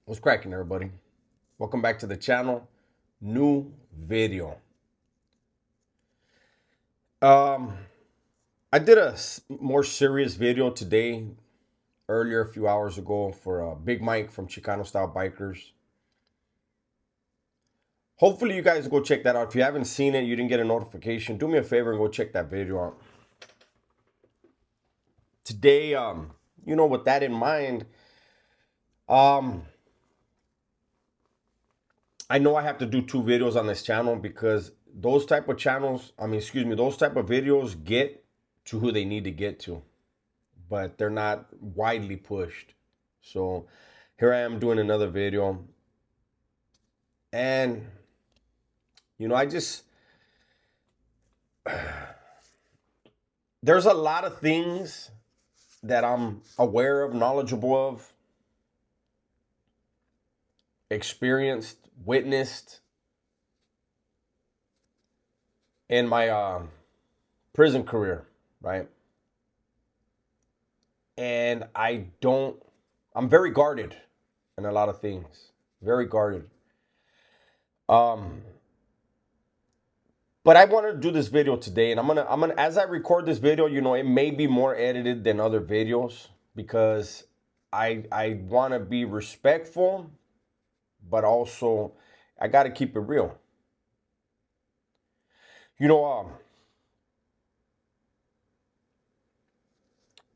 What's cracking, everybody? Welcome back to the channel. New video. Um, I did a more serious video today, earlier a few hours ago for Big Mike from Chicano Style Bikers. Hopefully, you guys go check that out. If you haven't seen it, you didn't get a notification, do me a favor and go check that video out. Today, with that in mind, um, I know I have to do two videos on this channel because those type of channels, those type of videos get to who they need to get to, but they're not widely pushed. So here I am doing another video. And, I just, there's a lot of things that I'm aware of, knowledgeable of, experienced, witnessed in my prison career, right? And I'm very guarded in a lot of things, very guarded. Um, but I want to do this video today, and I'm gonna, as I record this video, it may be more edited than other videos because I want to be respectful, but also I got to keep it real. You know,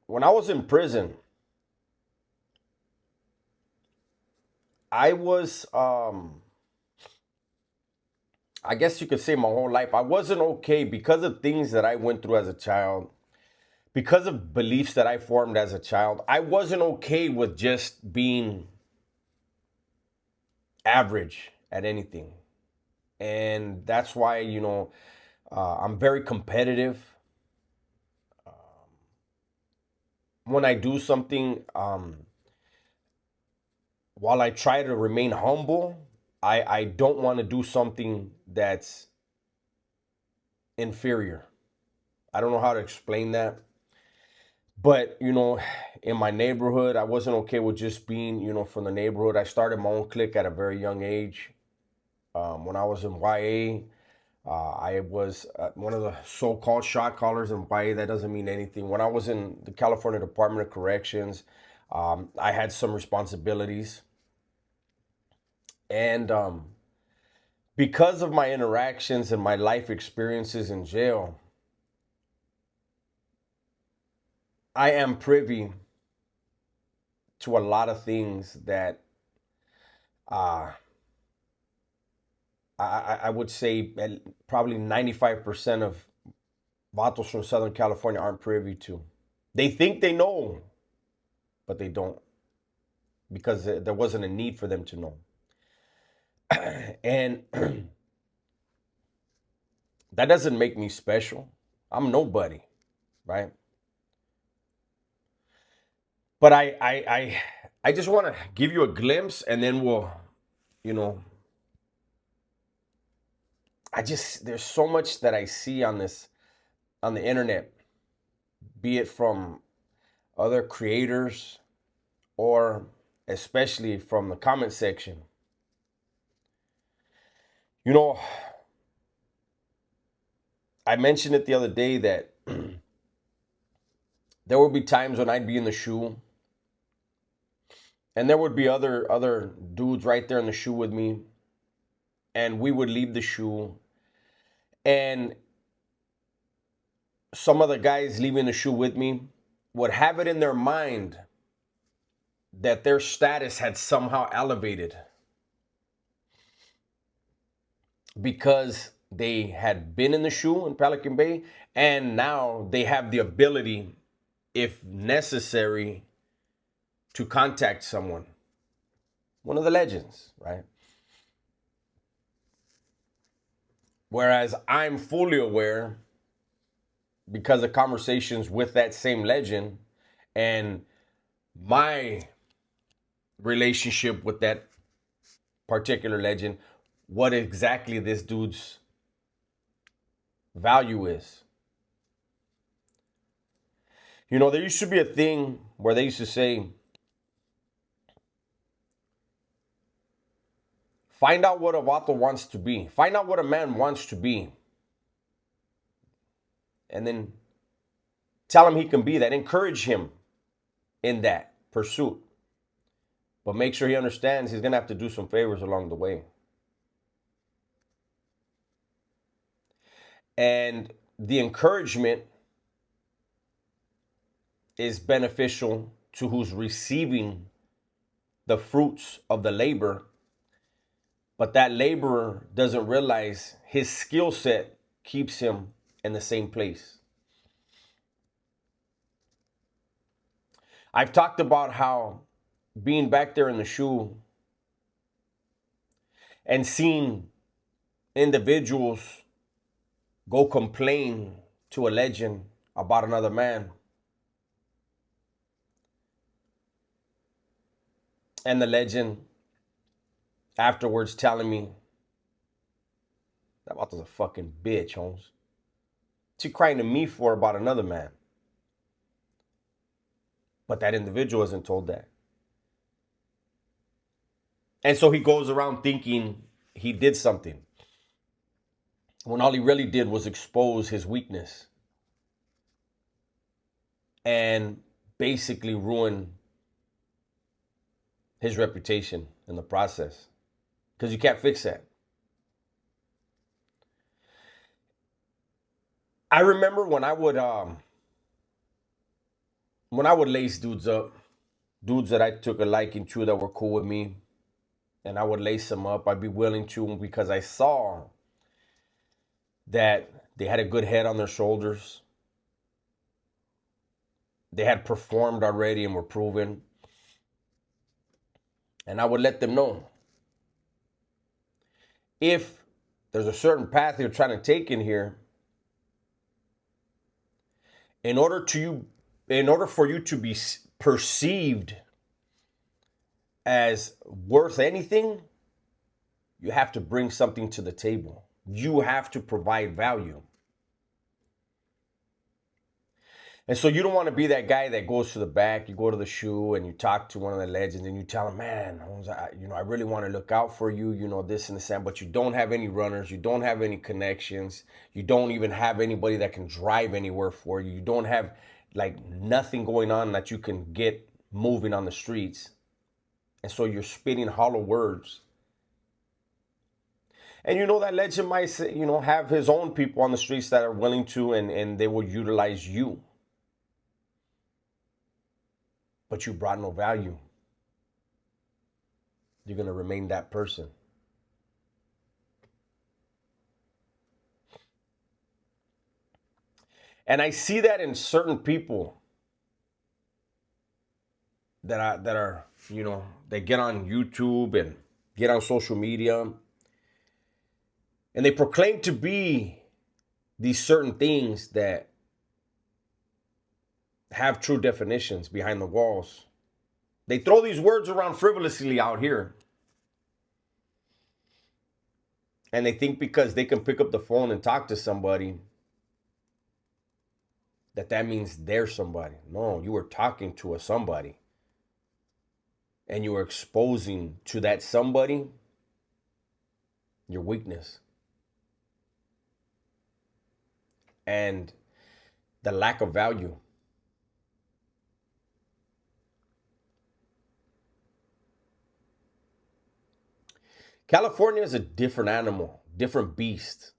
when I was in prison, I was, I guess you could say my whole life, I wasn't okay because of things that I went through as a child, because of beliefs that I formed as a child. I wasn't okay with just being average at anything. And that's why, I'm very competitive. When I do something, while I try to remain humble, I don't want to do something that's inferior. I don't know how to explain that. But, in my neighborhood, I wasn't okay with just being, from the neighborhood. I started my own clique at a very young age. When I was in YA, I was one of the so-called shot callers in YA. That doesn't mean anything. When I was in the California Department of Corrections, I had some responsibilities. And because of my interactions and my life experiences in jail, I am privy to a lot of things that uh, I would say probably 95% of vatos from Southern California aren't privy to. They think they know, but they don't because there wasn't a need for them to know. And that doesn't make me special. I'm nobody, right? But I just want to give you a glimpse, and then we'll, you know, there's so much that I see on the internet, be it from other creators or especially from the comment section. You know, I mentioned it the other day that there would be times when I'd be in the shoe and there would be other dudes right there in the shoe with me, and we would leave the shoe, and some of the guys leaving the shoe with me would have it in their mind that their status had somehow elevated because they had been in the shoe in Pelican Bay, and now they have the ability, if necessary, to contact someone, one of the legends, right? Whereas I'm fully aware, because of conversations with that same legend and my relationship with that particular legend, what exactly this dude's value is. There used to be a thing where they used to say, Find out what a vato wants to be. Find out what a man wants to be. And then tell him he can be that. Encourage him in that pursuit. But make sure he understands he's going to have to do some favors along the way. And the encouragement is beneficial to who's receiving the fruits of the labor. But that laborer doesn't realize his skill set keeps him in the same place. I've talked about how being back there in the shoe and seeing individuals go complain to a legend about another man. And the legend afterwards telling me, that was a fucking bitch, Holmes. She crying to me for about another man. But that individual isn't told that. And so he goes around thinking he did something, when all he really did was expose his weakness and basically ruin his reputation in the process. Because you can't fix that. I remember when I would lace dudes up, dudes that I took a liking to that were cool with me, and I would lace them up. I'd be willing to, because I saw that they had a good head on their shoulders. They had performed already and were proven. And I would let them know, if there's a certain path you're trying to take in here, in order for you to be perceived as worth anything, you have to bring something to the table. You have to provide value. And so you don't want to be that guy that goes to the back, you go to the shoe and you talk to one of the legends and you tell him, man, I really want to look out for you, this and this, but you don't have any runners, you don't have any connections, you don't even have anybody that can drive anywhere for you. You don't have nothing going on that you can get moving on the streets. And so you're spitting hollow words. And that legend might say, have his own people on the streets that are willing to, and they will utilize you. But you brought no value. You're going to remain that person. And I see that in certain people that are, they get on YouTube and get on social media, and they proclaim to be these certain things that have true definitions behind the walls. They throw these words around frivolously out here. And they think because they can pick up the phone and talk to somebody, that means they're somebody. No, you were talking to a somebody. And you were exposing to that somebody your weakness. And the lack of value. California is a different animal, different beast.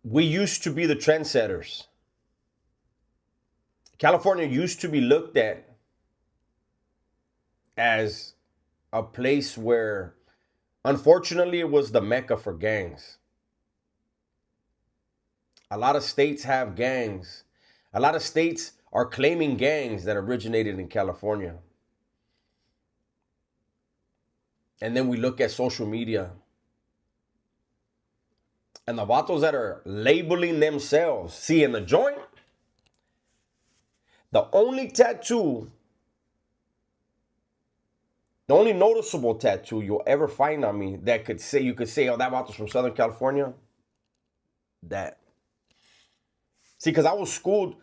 We used to be the trendsetters. California used to be looked at as a place where, unfortunately, it was the mecca for gangs. A lot of states have gangs. A lot of states are claiming gangs that originated in California. And then we look at social media, and the vatos that are labeling themselves, see, in the joint, the only noticeable tattoo you'll ever find on me that you could say, oh, that vato's from Southern California. That. See, because I was schooled,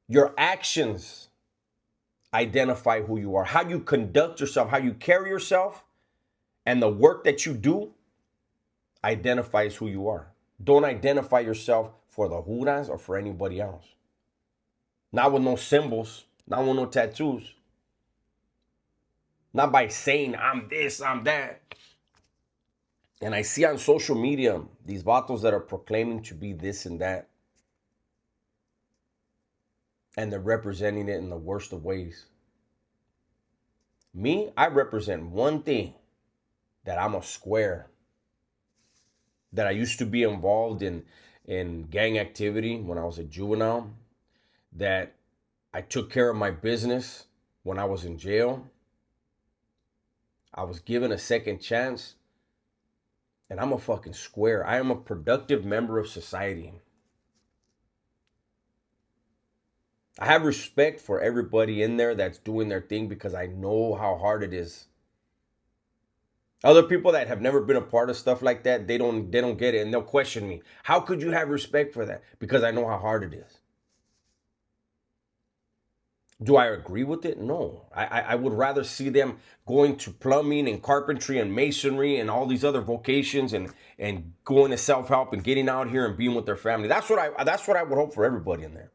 your actions identify who you are. How you conduct yourself, how you carry yourself, and the work that you do identifies who you are. Don't identify yourself for the Juras or for anybody else. Not with no symbols, not with no tattoos. Not by saying, I'm this, I'm that. And I see on social media these vatos that are proclaiming to be this and that. And they're representing it in the worst of ways. Me, I represent one thing, that I'm a square. That I used to be involved in gang activity when I was a juvenile. That I took care of my business when I was in jail. I was given a second chance. And I'm a fucking square. I am a productive member of society. I have respect for everybody in there that's doing their thing because I know how hard it is. Other people that have never been a part of stuff like that, they don't get it, and they'll question me. How could you have respect for that? Because I know how hard it is. Do I agree with it? No. I would rather see them going to plumbing and carpentry and masonry and all these other vocations and going to self-help and getting out here and being with their family. That's what I would hope for everybody in there.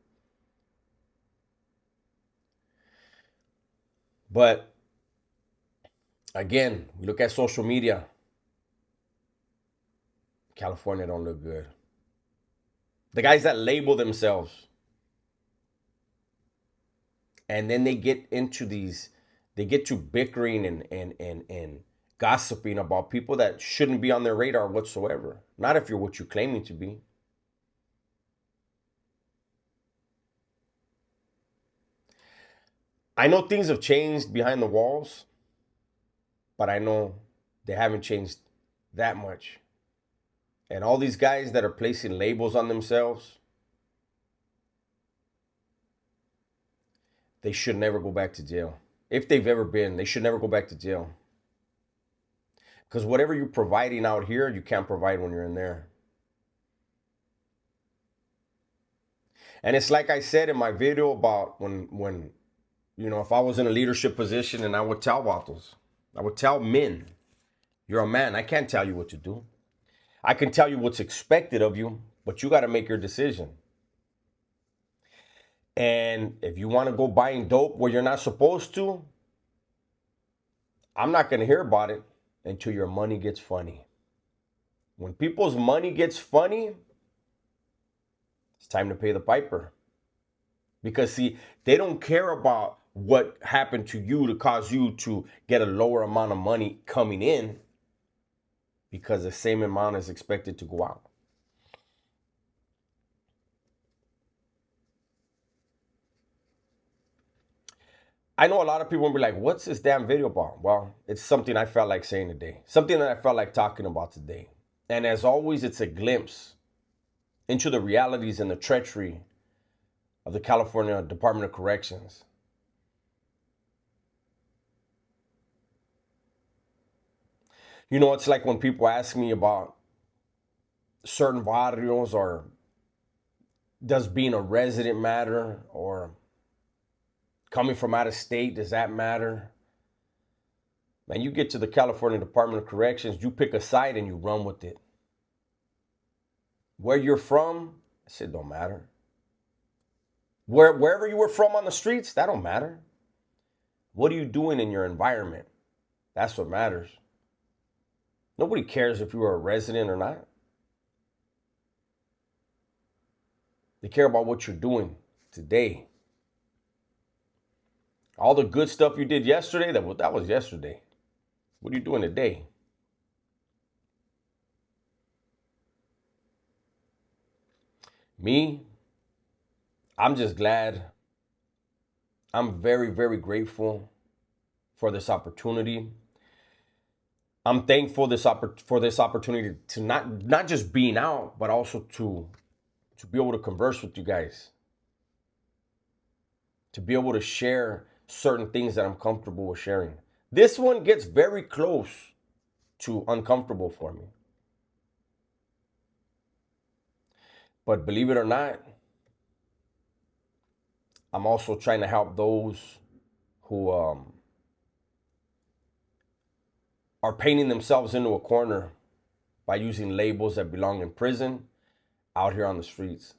But again, we look at social media. California don't look good. The guys that label themselves, and then they get to bickering and gossiping about people that shouldn't be on their radar whatsoever. Not if you're what you're claiming to be. I know things have changed behind the walls, but I know they haven't changed that much. And all these guys that are placing labels on themselves, they should never go back to jail. If they've ever been, they should never go back to jail. Because whatever you're providing out here, you can't provide when you're in there. And it's like I said in my video about when if I was in a leadership position, and I would tell vatos, I would tell men, you're a man. I can't tell you what to do. I can tell you what's expected of you, but you got to make your decision. And if you want to go buying dope where you're not supposed to, I'm not going to hear about it until your money gets funny. When people's money gets funny, it's time to pay the piper. Because see, they don't care about what happened to you to cause you to get a lower amount of money coming in, because the same amount is expected to go out. I know a lot of people will be like, what's this damn video about? Well, it's something I felt like saying today. Something that I felt like talking about today. And as always, it's a glimpse into the realities and the treachery of the California Department of Corrections. You know, it's like when people ask me about certain barrios, or does being a resident matter, or coming from out of state, does that matter? Man, you get to the California Department of Corrections, you pick a side and you run with it. Where you're from, I said, don't matter. Wherever you were from on the streets, that don't matter. What are you doing in your environment? That's what matters. Nobody cares if you are a resident or not. They care about what you're doing today. All the good stuff you did yesterday, that was yesterday. What are you doing today? Me, I'm just glad. I'm very, very grateful for this opportunity. I'm thankful for this opportunity to not just being out, but also to be able to converse with you guys. To be able to share certain things that I'm comfortable with sharing. This one gets very close to uncomfortable for me. But believe it or not, I'm also trying to help those who are painting themselves into a corner by using labels that belong in prison out here on the streets.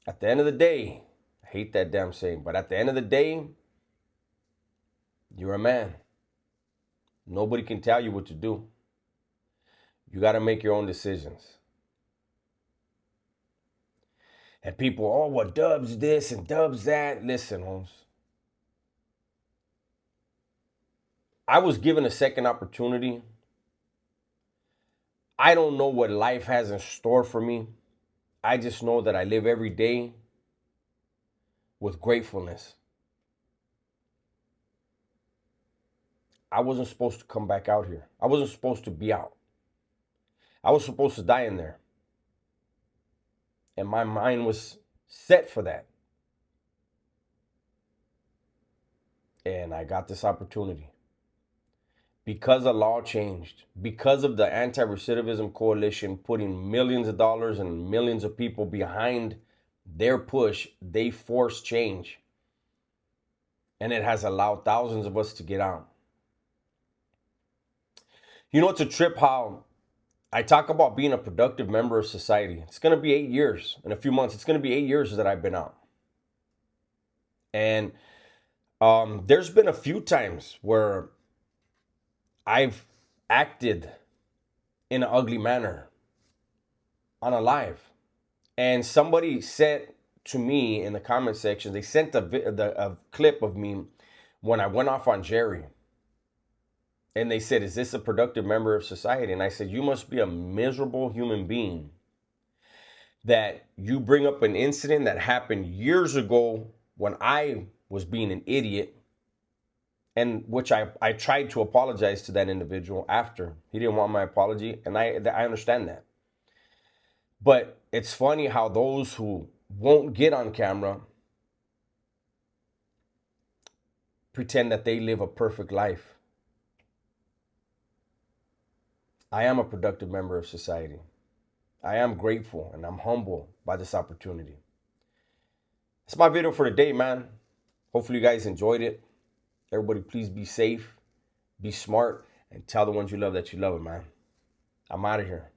At the end of the day, I hate that damn saying, but at the end of the day, you're a man. Nobody can tell you what to do. You got to make your own decisions. And people, oh, well, Dubs this and Dubs that. Listen, Holmes. I was given a second opportunity. I don't know what life has in store for me. I just know that I live every day with gratefulness. I wasn't supposed to come back out here. I wasn't supposed to be out. I was supposed to die in there. And my mind was set for that. And I got this opportunity. Because the law changed, because of the Anti-Recidivism Coalition putting millions of dollars and millions of people behind their push, they forced change. And it has allowed thousands of us to get out. You know, it's a trip how I talk about being a productive member of society. It's going to be 8 years. In a few months, it's going to be 8 years that I've been out. And there's been a few times where I've acted in an ugly manner on a live. And somebody said to me in the comment section, they sent a clip of me when I went off on Jerry. And they said, is this a productive member of society? And I said, you must be a miserable human being that you bring up an incident that happened years ago when I was being an idiot, and which I tried to apologize to that individual after. He didn't want my apology, and I understand that. But it's funny how those who won't get on camera pretend that they live a perfect life. I am a productive member of society. I am grateful and I'm humble by this opportunity. That's my video for today, man. Hopefully you guys enjoyed it. Everybody, please be safe, be smart, and tell the ones you love that you love them, man. I'm out of here.